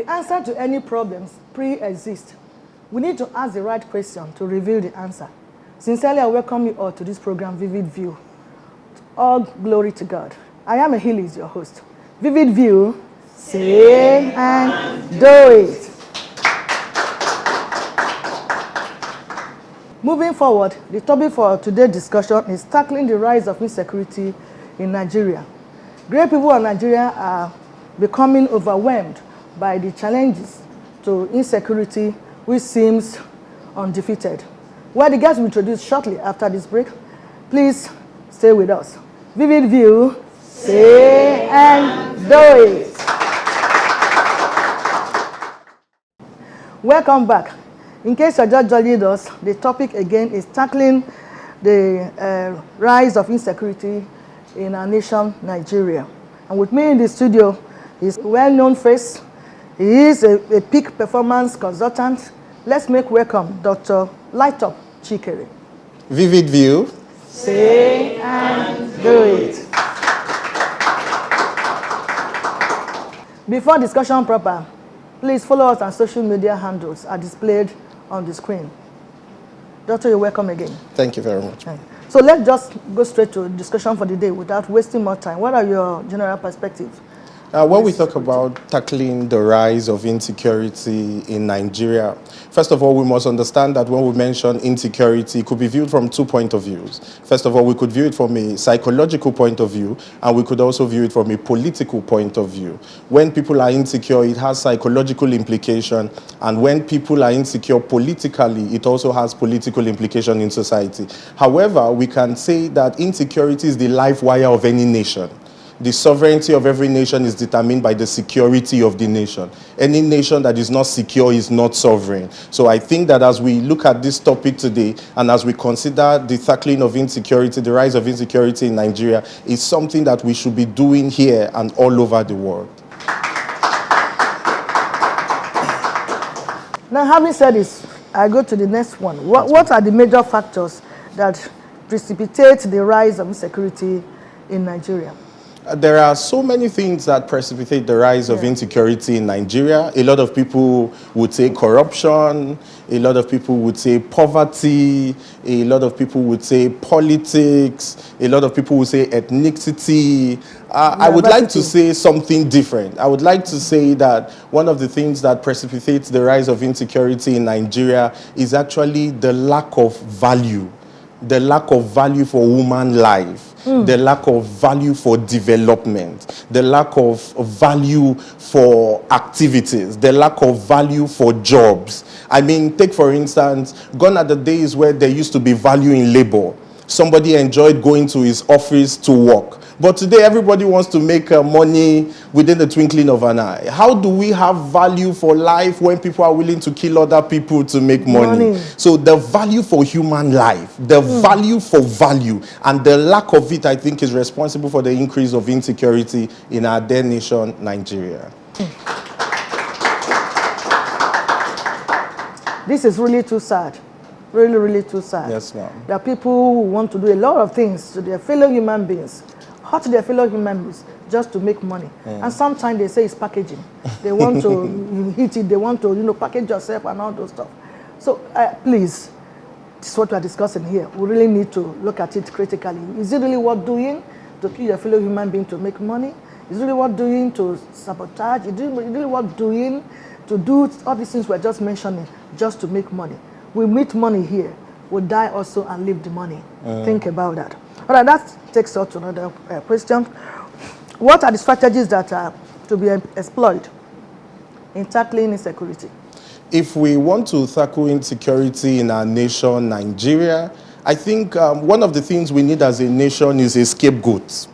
The answer to any problems pre-exist. We need to ask the right question to reveal the answer. Sincerely, I welcome you all to this program, Vivid View. All glory to God. I am Achilles, your host. Vivid View, say and do it. Moving forward, the topic for today's discussion is tackling the rise of insecurity in Nigeria. Great people of Nigeria are becoming overwhelmed by the challenges to insecurity, which seems undefeated. Well, the guests will be introduced shortly after this break. Please stay with us. Vivid View, say and do it. Welcome back. In case you're just joining us, the topic again is tackling the rise of insecurity in our nation, Nigeria. And with me in the studio is a well-known face. He is a peak performance consultant. Let's make welcome Dr. Lightop Chikere. Vivid View, say and do it. Before discussion proper, please follow us on social media handles are displayed on the screen. Doctor, you're welcome again. Thank you very much. So let's just go straight to discussion for the day without wasting more time. What are your general perspectives? When we talk about tackling the rise of insecurity in Nigeria, first of all, we must understand that when we mention insecurity, it could be viewed from 2 points of view. First of all, we could view it from a psychological point of view, and we could also view it from a political point of view. When people are insecure, it has psychological implication, and when people are insecure politically, it also has political implication in society. However, we can say that insecurity is the life wire of any nation. The sovereignty of every nation is determined by the security of the nation. Any nation that is not secure is not sovereign. So I think that as we look at this topic today, and as we consider the tackling of insecurity, the rise of insecurity in Nigeria, is something that we should be doing here and all over the world. Now, having said this, I go to the next one. What are the major factors that precipitate the rise of insecurity in Nigeria? There are so many things that precipitate the rise of insecurity in Nigeria. A lot of people would say corruption. A lot of people would say poverty. A lot of people would say politics. A lot of people would say ethnicity. I would like to say something different. I would like to say that one of the things that precipitates the rise of insecurity in Nigeria is actually the lack of value. The lack of value for human life. The lack of value for development, the lack of value for activities, the lack of value for jobs. I mean, take for instance, gone are the days where there used to be value in labor. Somebody enjoyed going to his office to work. But today, everybody wants to make money within the twinkling of an eye. How do we have value for life when people are willing to kill other people to make money? So the value for human life, the value for value, and the lack of it, I think, is responsible for the increase of insecurity in our dear nation, Nigeria. This is really too sad. Really, really too sad. Yes, ma'am. There are people who want to do a lot of things to their fellow human beings, hurt their fellow human beings just to make money. And sometimes they say it's packaging. They want to hit it, they want to, package yourself and all those stuff. So please, this is what we are discussing here. We really need to look at it critically. Is it really worth doing to kill your fellow human being to make money? Is it really worth doing to sabotage? Is it really worth doing to do all these things we're just mentioning just to make money? We meet money here, we die also and leave the money. Think about that. All right, that takes us to another question. What are the strategies that are to be explored in tackling insecurity? If we want to tackle insecurity in our nation, Nigeria, I think one of the things we need as a nation is a scapegoat.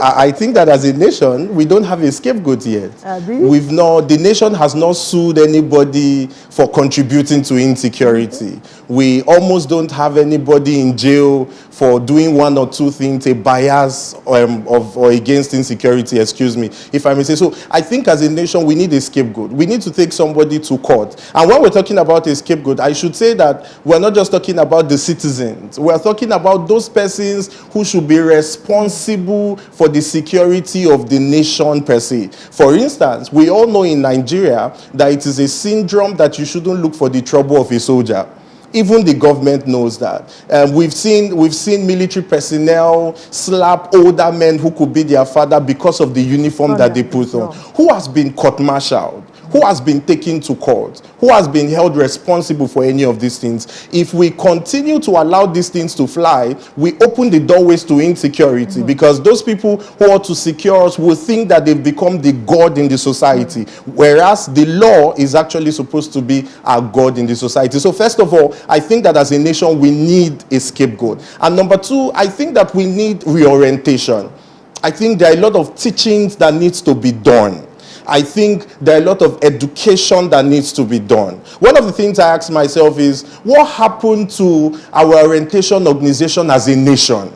I think that as a nation, we don't have a scapegoat yet. The nation has not sued anybody for contributing to insecurity. We almost don't have anybody in jail for doing one or two things, a bias or against insecurity, excuse me, if I may say. So I think as a nation, we need a scapegoat. We need to take somebody to court. And when we're talking about a scapegoat, I should say that we're not just talking about the citizens. We're talking about those persons who should be responsible for the security of the nation per se. For instance, we all know in Nigeria that it is a syndrome that you shouldn't look for the trouble of a soldier. Even the government knows that. We've seen military personnel slap older men who could be their father because of the uniform that they put on. Who has been court-martialed? Who has been taken to court? Who has been held responsible for any of these things? If we continue to allow these things to fly, we open the doorways to insecurity, because those people who ought to secure us will think that they've become the God in the society, whereas the law is actually supposed to be our God in the society. So first of all, I think that as a nation, we need a scapegoat. And number two, I think that we need reorientation. I think there are a lot of teachings that needs to be done. I think there are a lot of education that needs to be done. One of the things I ask myself is, what happened to our orientation organization as a nation?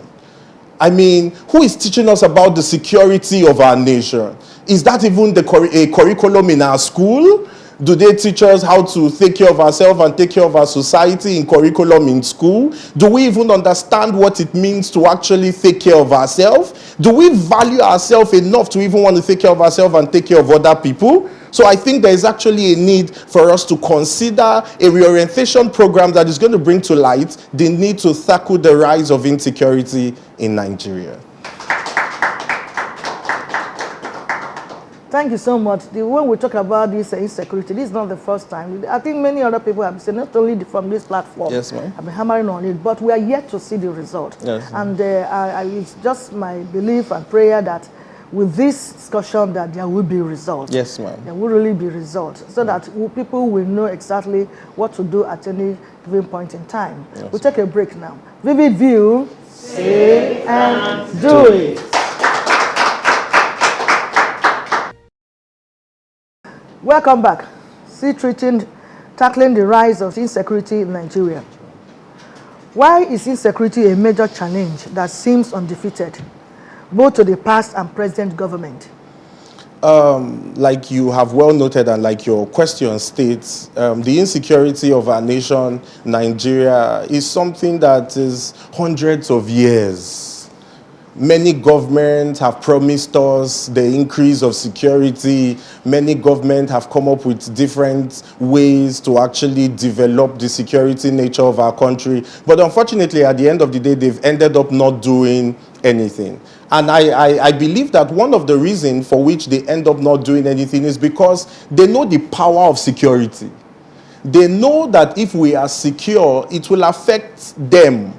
I mean, who is teaching us about the security of our nation? Is that even a curriculum in our school? Do they teach us how to take care of ourselves and take care of our society in curriculum in school? Do we even understand what it means to actually take care of ourselves? Do we value ourselves enough to even want to take care of ourselves and take care of other people? So I think there is actually a need for us to consider a reorientation program that is going to bring to light the need to tackle the rise of insecurity in Nigeria. Thank you so much. When we talk about this insecurity, this is not the first time. I think many other people have said, not only from this platform, yes, ma'am, I've been hammering on it, but we are yet to see the result. Yes, and it's just my belief and prayer that with this discussion that there will be results. Yes, ma'am. There will really be results, so that people will know exactly what to do at any given point in time. Yes, we'll take a break now. Vivid View, say and do it. Welcome back. Tackling the rise of insecurity in Nigeria. Why is insecurity a major challenge that seems undefeated, both to the past and present government? Like you have well noted, and like your question states, the insecurity of our nation, Nigeria, is something that is hundreds of years. Many governments have promised us the increase of security. Many governments have come up with different ways to actually develop the security nature of our country. But unfortunately, at the end of the day, they've ended up not doing anything. And I believe that one of the reasons for which they end up not doing anything is because they know the power of security. They know that if we are secure, it will affect them.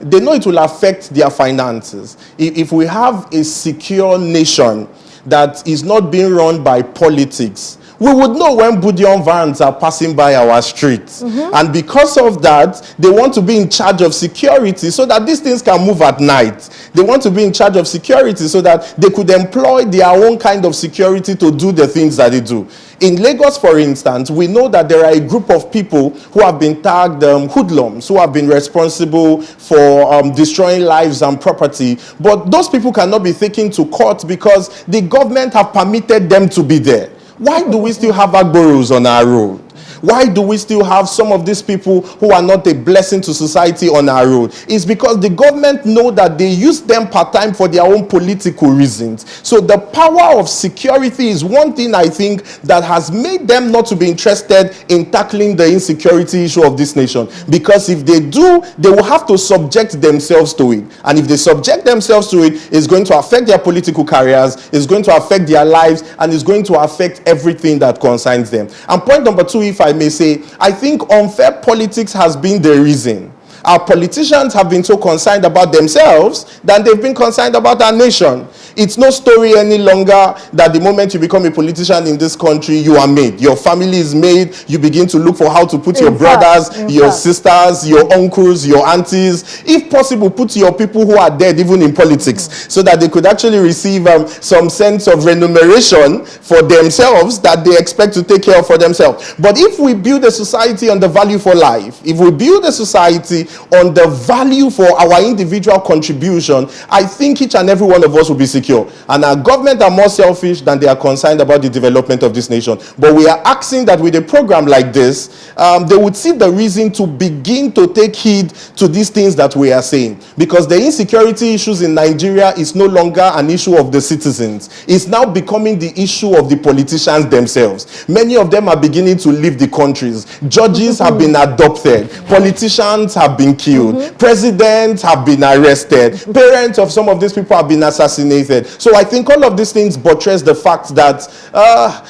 They know it will affect their finances. If we have a secure nation that is not being run by politics, we would know when bullion vans are passing by our streets. And because of that, they want to be in charge of security so that these things can move at night. They want to be in charge of security so that they could employ their own kind of security to do the things that they do. In Lagos, for instance, we know that there are a group of people who have been tagged hoodlums, who have been responsible for destroying lives and property. But those people cannot be taken to court because the government have permitted them to be there. Why do we still have agboros on our road? Why do we still have some of these people who are not a blessing to society on our road? It's because the government know that they use them part-time for their own political reasons. So the power of security is one thing I think that has made them not to be interested in tackling the insecurity issue of this nation. Because if they do, they will have to subject themselves to it. And if they subject themselves to it, it's going to affect their political careers, it's going to affect their lives, and it's going to affect everything that concerns them. And point number two, if I may say, I think unfair politics has been the reason. Our politicians have been so concerned about themselves than they've been concerned about our nation. It's no story any longer that the moment you become a politician in this country, you are made. Your family is made. You begin to look for how to put your brothers, your sisters, your uncles, your aunties, if possible, put your people who are dead even in politics, so that they could actually receive some sense of remuneration for themselves that they expect to take care of for themselves. But if we build a society on the value for life, if we build a society on the value for our individual contribution, I think each and every one of us will be secure. And our government are more selfish than they are concerned about the development of this nation. But we are asking that with a program like this, they would see the reason to begin to take heed to these things that we are saying. Because the insecurity issues in Nigeria is no longer an issue of the citizens. It's now becoming the issue of the politicians themselves. Many of them are beginning to leave the countries. Judges have been adopted. Politicians have been killed. Presidents have been arrested. Parents of some of these people have been assassinated. So I think all of these things buttress the fact that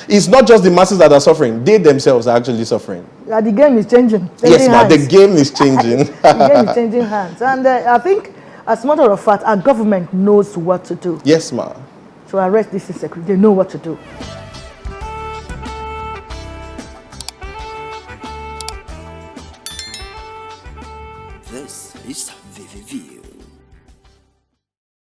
it's not just the masses that are suffering. They themselves are actually suffering. Yeah, the game is changing. Yes, ma, the game is changing. The game is changing hands. And I think, as a matter of fact, our government knows what to do. Yes, ma. To arrest this insecurity, they know what to do.